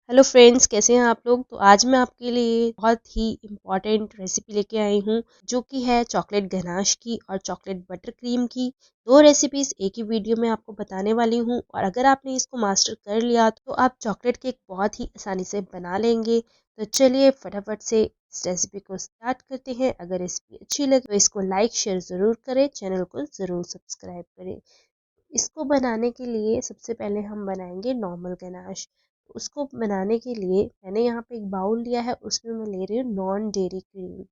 Hello friends, कैसे हैं आप लोग। तो आज मैं आपके लिए बहुत ही इम्पॉर्टेंट रेसिपी लेके आई हूँ जो कि है चॉकलेट गनाश की और चॉकलेट बटर क्रीम की। दो रेसिपीज एक ही वीडियो में आपको बताने वाली हूँ और अगर आपने इसको मास्टर कर लिया तो आप चॉकलेट केक बहुत ही आसानी से बना लेंगे। तो चलिए फटाफट से इस रेसिपी को स्टार्ट करते हैं। अगर रेसिपी अच्छी लगे तो इसको लाइक शेयर ज़रूर करें, चैनल को ज़रूर सब्सक्राइब करें। इसको बनाने के लिए सबसे पहले हम बनाएंगे नॉर्मल गनाश। उसको बनाने के लिए मैंने यहाँ पे एक बाउल लिया है, उसमें मैं ले रही हूँ नॉन डेयरी क्रीम।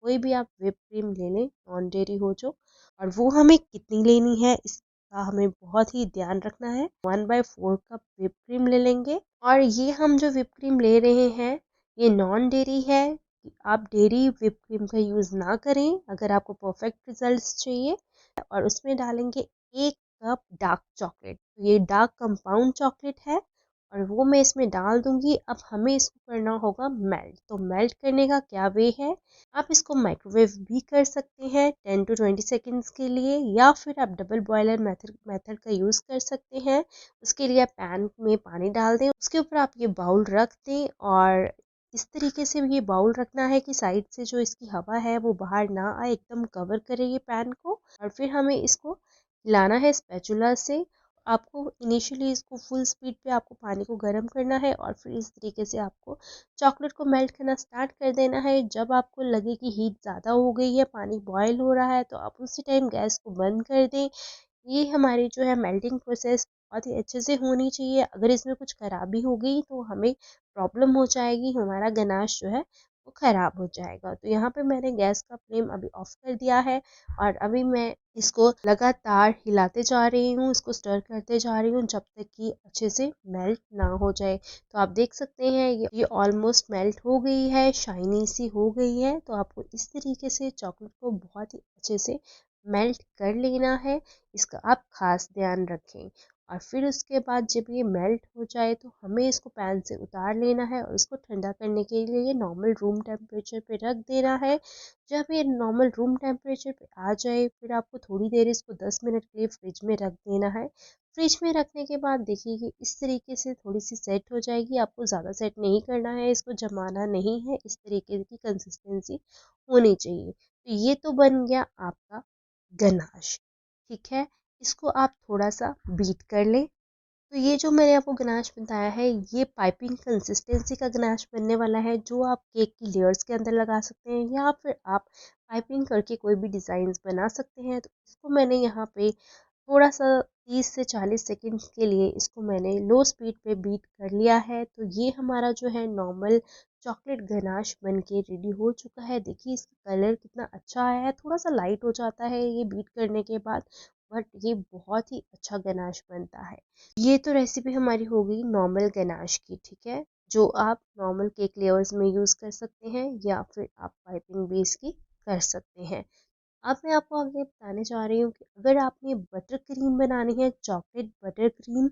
कोई भी आप व्हिप क्रीम ले लें, नॉन डेयरी हो जो। और वो हमें कितनी लेनी है इसका हमें बहुत ही ध्यान रखना है। 1/4 कप व्हिप क्रीम ले लेंगे। और ये हम जो व्हिप क्रीम ले रहे हैं ये नॉन डेयरी है। आप डेयरी व्हिप क्रीम का यूज़ ना करें अगर आपको परफेक्ट रिजल्ट्स चाहिए। और उसमें डालेंगे 1 कप डार्क चॉकलेट। ये डार्क कंपाउंड चॉकलेट है और वो मैं इसमें डाल दूंगी। अब हमें इसको करना होगा मेल्ट। तो मेल्ट करने का क्या वे है, आप इसको माइक्रोवेव भी कर सकते हैं 10 to 20 सेकेंड्स के लिए, या फिर आप डबल बॉयलर मेथड का यूज़ कर सकते हैं। उसके लिए आप पैन में पानी डाल दें, उसके ऊपर आप ये बाउल रख दें और इस तरीके से ये बाउल रखना है कि साइड से जो इसकी हवा है वो बाहर ना आए, एकदम कवर करे ये पैन को। और फिर हमें इसको हिलाना है स्पैचुला से। आपको इनिशियली इसको फुल स्पीड पे आपको पानी को गर्म करना है और फिर इस तरीके से आपको चॉकलेट को मेल्ट करना स्टार्ट कर देना है। जब आपको लगे कि हीट ज़्यादा हो गई है, पानी बॉयल हो रहा है, तो आप उसी टाइम गैस को बंद कर दें। ये हमारी जो है मेल्टिंग प्रोसेस बहुत ही अच्छे से होनी चाहिए। अगर इसमें कुछ खराबी हो गई तो हमें प्रॉब्लम हो जाएगी, हमारा गनाश जो है वो ख़राब हो जाएगा। तो यहाँ पे मैंने गैस का फ्लेम अभी ऑफ कर दिया है और अभी मैं इसको लगातार हिलाते जा रही हूँ, इसको स्टर करते जा रही हूँ जब तक कि अच्छे से मेल्ट ना हो जाए। तो आप देख सकते हैं ये ऑलमोस्ट मेल्ट हो गई है, शाइनी सी हो गई है। तो आपको इस तरीके से चॉकलेट को बहुत ही अच्छे से मेल्ट कर लेना है, इसका आप खास ध्यान रखें। और फिर उसके बाद जब ये मेल्ट हो जाए तो हमें इसको पैन से उतार लेना है और इसको ठंडा करने के लिए ये नॉर्मल रूम टेम्परेचर पे रख देना है। जब ये नॉर्मल रूम टेम्परेचर पे आ जाए फिर आपको थोड़ी देर इसको 10 मिनट के लिए फ्रिज में रख देना है। फ्रिज में रखने के बाद देखिए कि इस तरीके से थोड़ी सी सेट हो जाएगी। आपको ज़्यादा सेट नहीं करना है, इसको जमाना नहीं है, इस तरीके की कंसिस्टेंसी होनी चाहिए। तो ये तो बन गया आपका गनाश। ठीक है, इसको आप थोड़ा सा बीट कर लें। तो ये जो मैंने आपको गनाश बताया है ये पाइपिंग कंसिस्टेंसी का गनाश बनने वाला है, जो आप केक की लेयर्स के अंदर लगा सकते हैं या फिर आप पाइपिंग करके कोई भी डिज़ाइंस बना सकते हैं। तो इसको मैंने यहाँ पे थोड़ा सा 30 से 40 सेकंड के लिए इसको मैंने लो स्पीड पे बीट कर लिया है। तो ये हमारा जो है नॉर्मल चॉकलेट गनाश बन के रेडी हो चुका है। देखिए इसका कलर कितना अच्छा आया है, थोड़ा सा लाइट हो जाता है ये बीट करने के बाद, बट ये बहुत ही अच्छा गनाश बनता है। ये तो रेसिपी हमारी हो गई नॉर्मल गनाश की। ठीक है, जो आप नॉर्मल केक लेयर्स में यूज़ कर सकते हैं या फिर आप पाइपिंग बेस की कर सकते हैं। अब मैं आपको आगे बताने जा रही हूँ कि अगर आपने बटर क्रीम बनानी है, चॉकलेट बटर क्रीम,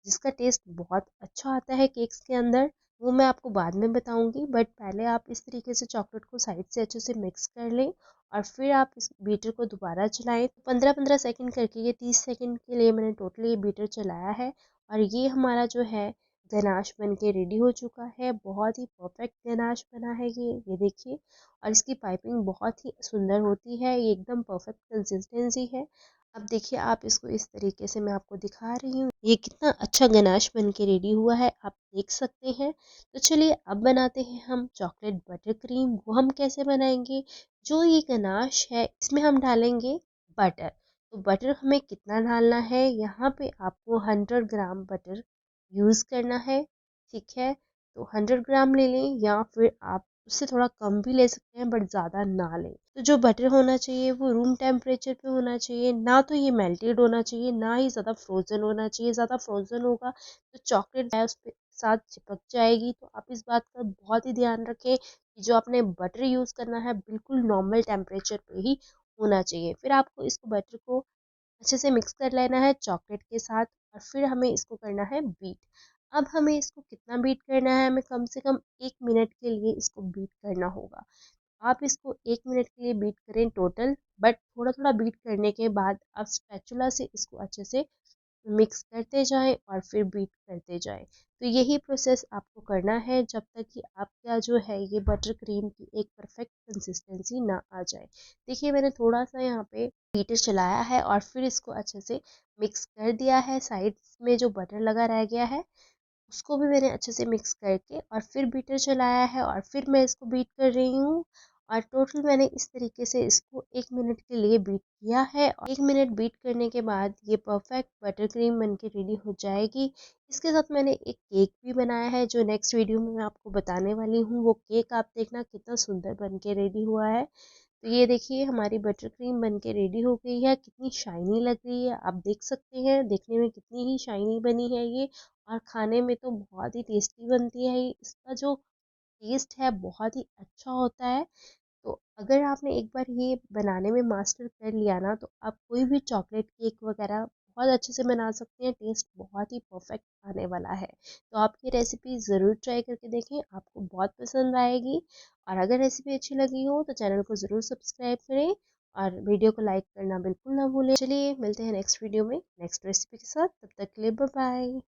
जिसका टेस्ट बहुत अच्छा आता है केक्स के अंदर, वो मैं आपको बाद में बताऊंगी। बट पहले आप इस तरीके से चॉकलेट को साइड से अच्छे से मिक्स कर लें और फिर आप इस बीटर को दोबारा चलाएं। 15-15 सेकंड करके ये 30 सेकंड के लिए मैंने टोटली ये बीटर चलाया है। और ये हमारा जो है गनाश बन के रेडी हो चुका है। बहुत ही परफेक्ट गनाश बना है ये देखिए। और इसकी पाइपिंग बहुत ही सुंदर होती है, ये एकदम परफेक्ट कंसिस्टेंसी है। अब देखिए आप इसको इस तरीके से मैं आपको दिखा रही हूँ, ये कितना अच्छा गनाश बन के रेडी हुआ है, आप देख सकते हैं। तो चलिए अब बनाते हैं हम चॉकलेट बटर क्रीम। वो हम कैसे बनाएंगे, जो ये गनाश है इसमें हम डालेंगे बटर। तो बटर हमें कितना डालना है, यहाँ पे आपको 100 ग्राम बटर यूज़ करना है। ठीक है, तो 100 ग्राम ले लें या फिर आप उससे थोड़ा कम भी ले सकते हैं, बट ज़्यादा ना लें। तो जो बटर होना चाहिए वो रूम टेम्परेचर पे होना चाहिए, ना तो ये मेल्टेड होना चाहिए ना ही ज़्यादा फ्रोज़न होना चाहिए। ज़्यादा फ्रोज़न होगा तो चॉकलेट है उस पे साथ चिपक जाएगी। तो आप इस बात का बहुत ही ध्यान रखें कि जो आपने बटर यूज़ करना है बिल्कुल नॉर्मल टेम्परेचर पे ही होना चाहिए। फिर आपको इसको बटर को अच्छे से मिक्स कर लेना है चॉकलेट के साथ और फिर हमें इसको करना है बीट। अब हमें इसको कितना बीट करना है, हमें कम से कम 1 मिनट के लिए इसको बीट करना होगा। आप इसको 1 मिनट के लिए बीट करें टोटल, बट थोड़ा थोड़ा बीट करने के बाद आप स्पैचुला से इसको अच्छे से मिक्स करते जाएं और फिर बीट करते जाएं। तो यही प्रोसेस आपको करना है जब तक कि आपका जो है ये बटर क्रीम की एक परफेक्ट कंसिस्टेंसी ना आ जाए। देखिए मैंने थोड़ा सा यहाँ पे बीटर चलाया है और फिर इसको अच्छे से मिक्स कर दिया है। साइड्स में जो बटर लगा रह गया है उसको भी मैंने अच्छे से मिक्स करके और फिर बीटर चलाया है और फिर मैं इसको बीट कर रही हूँ। और टोटल मैंने इस तरीके से इसको 1 मिनट के लिए बीट किया है और 1 मिनट बीट करने के बाद ये परफेक्ट बटर क्रीम बनके रेडी हो जाएगी। इसके साथ मैंने एक केक भी बनाया है जो नेक्स्ट वीडियो में मैं आपको बताने वाली हूँ। वो केक आप देखना कितना सुंदर बन के रेडी हुआ है। तो ये देखिए हमारी बटर क्रीम बनके रेडी हो गई है। कितनी शाइनी लग रही है आप देख सकते हैं, देखने में कितनी ही शाइनी बनी है ये। और खाने में तो बहुत ही टेस्टी बनती है। इसका जो टेस्ट है बहुत ही अच्छा होता है। तो अगर आपने एक बार ये बनाने में मास्टर कर लिया ना तो आप कोई भी चॉकलेट केक वगैरह बहुत अच्छे से बना सकते हैं। टेस्ट बहुत ही परफेक्ट आने वाला है। तो आप ये रेसिपी ज़रूर ट्राई करके देखें, आपको बहुत पसंद आएगी। और अगर रेसिपी अच्छी लगी हो तो चैनल को ज़रूर सब्सक्राइब करें और वीडियो को लाइक करना बिल्कुल ना भूलें। चलिए मिलते हैं नेक्स्ट वीडियो में नेक्स्ट रेसिपी के साथ। तब तक के लिए बाय बाय।